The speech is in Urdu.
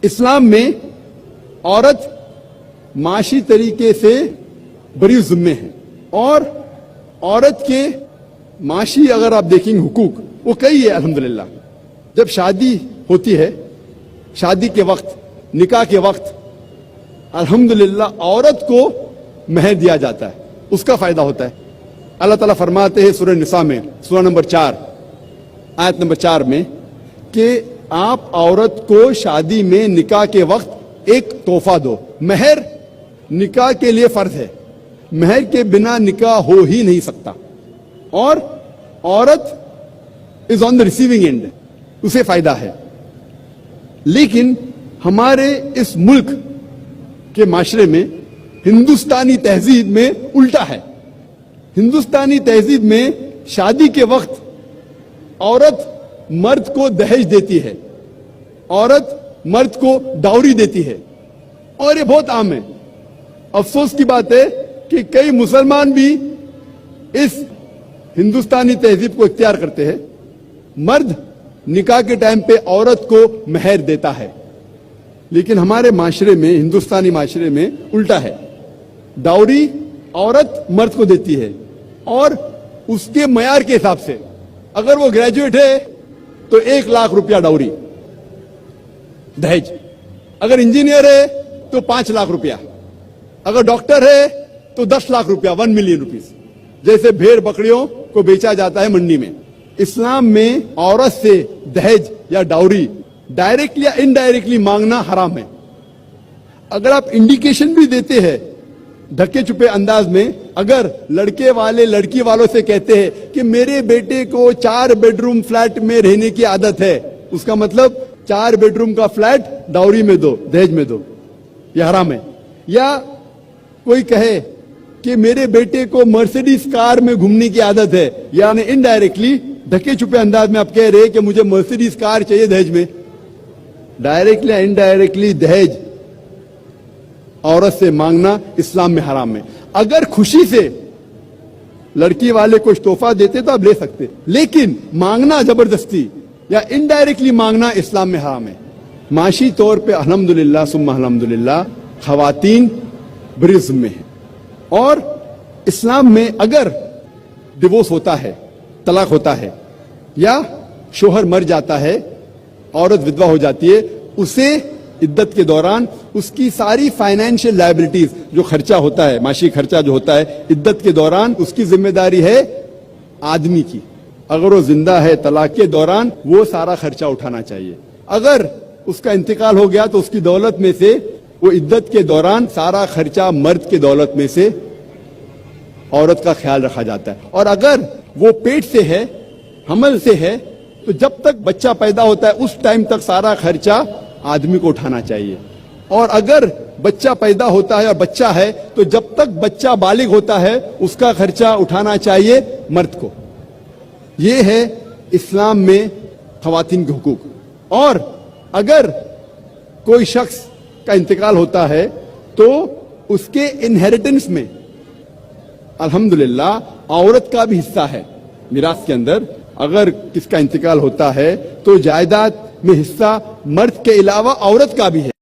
اسلام میں عورت معاشی طریقے سے بری ذمے ہے اور عورت کے معاشی اگر آپ دیکھیں حقوق وہ کئی ہے الحمدللہ. جب شادی ہوتی ہے شادی کے وقت نکاح کے وقت الحمدللہ عورت کو مہر دیا جاتا ہے, اس کا فائدہ ہوتا ہے. اللہ تعالیٰ فرماتے ہیں سورہ نساء میں سورہ نمبر 4 آیت نمبر 4 میں کہ آپ عورت کو شادی میں نکاح کے وقت ایک تحفہ دو. مہر نکاح کے لیے فرض ہے, مہر کے بنا نکاح ہو ہی نہیں سکتا اور عورت از آن دا ریسیونگ اینڈ, اسے فائدہ ہے. لیکن ہمارے اس ملک کے معاشرے میں ہندوستانی تہذیب میں الٹا ہے. ہندوستانی تہذیب میں شادی کے وقت عورت مرد کو دہیج دیتی ہے, عورت مرد کو ڈاوری دیتی ہے اور یہ بہت عام ہے. افسوس کی بات ہے کہ کئی مسلمان بھی اس ہندوستانی تہذیب کو اختیار کرتے ہیں. مرد نکاح کے ٹائم پہ عورت کو مہر دیتا ہے, لیکن ہمارے معاشرے میں ہندوستانی معاشرے میں الٹا ہے. ڈاوری عورت مرد کو دیتی ہے اور اس کے معیار کے حساب سے اگر وہ گریجویٹ ہے تو 1 لاکھ روپیہ ڈاوری دہیج, اگر انجینئر ہے تو 5 لاکھ روپیہ, اگر ڈاکٹر ہے تو 10 لاکھ روپیہ 1 ملین روپیز, جیسے بھیڑ بکریوں کو بیچا جاتا ہے منڈی میں. اسلام میں عورت سے دہیج یا ڈاوری ڈائریکٹلی یا انڈائریکٹلی مانگنا حرام ہے. اگر آپ انڈیکیشن بھی دیتے ہیں دھکے چھپے انداز میں, اگر لڑکے والے لڑکی والوں سے کہتے ہیں کہ میرے بیٹے کو 4 بیڈ روم فلیٹ میں رہنے کی عادت ہے, اس کا مطلب 4 بیڈ روم کا فلیٹ ڈاوری میں دو, دہیج میں دو, یہ حرام ہے. یا کوئی کہے کہ میرے بیٹے کو مرسیڈیز کار میں گھومنے کی عادت ہے, یعنی انڈائریکٹلی دھکے چھپے انداز میں آپ کہہ رہے کہ مجھے مرسیڈیز کار چاہیے دہیج میں. ڈائریکٹلی انڈائریکٹلی دہیج عورت سے مانگنا اسلام میں حرام ہے. اگر خوشی سے لڑکی والے کچھ تحفہ دیتے تو آپ لے سکتے, لیکن مانگنا زبردستی یا انڈائریکٹلی مانگنا اسلام میں حرام ہے. معاشی طور پہ الحمدللہ ثم الحمدللہ خواتین بری ذمے ہیں اور اسلام میں اگر ڈیورس ہوتا ہے, طلاق ہوتا ہے یا شوہر مر جاتا ہے, عورت ودوا ہو جاتی ہے, اسے عدت کے دوران اس کی ساری فائنینشیل لائبلٹیز جو خرچہ ہوتا ہے, معاشی خرچہ جو ہوتا ہے عدت کے دوران, اس کی ذمہ داری ہے آدمی کی. اگر وہ زندہ ہے طلاق کے دوران وہ سارا خرچہ اٹھانا چاہیے. اگر اس کا انتقال ہو گیا تو اس کی دولت میں سے وہ عدت کے دوران سارا خرچہ مرد کے دولت میں سے عورت کا خیال رکھا جاتا ہے. اور اگر وہ پیٹ سے ہے, حمل سے ہے, تو جب تک بچہ پیدا ہوتا ہے اس ٹائم تک سارا خرچہ آدمی کو اٹھانا چاہیے. اور اگر بچہ پیدا ہوتا ہے اور بچہ ہے تو جب تک بچہ بالغ ہوتا ہے اس کا خرچہ اٹھانا چاہیے مرد کو. یہ ہے اسلام میں خواتین کے حقوق. اور اگر کوئی شخص کا انتقال ہوتا ہے تو اس کے انہیریٹنس میں الحمدللہ عورت کا بھی حصہ ہے. میراث کے اندر اگر کس کا انتقال ہوتا ہے تو جائیداد میں حصہ مرد کے علاوہ عورت کا بھی ہے.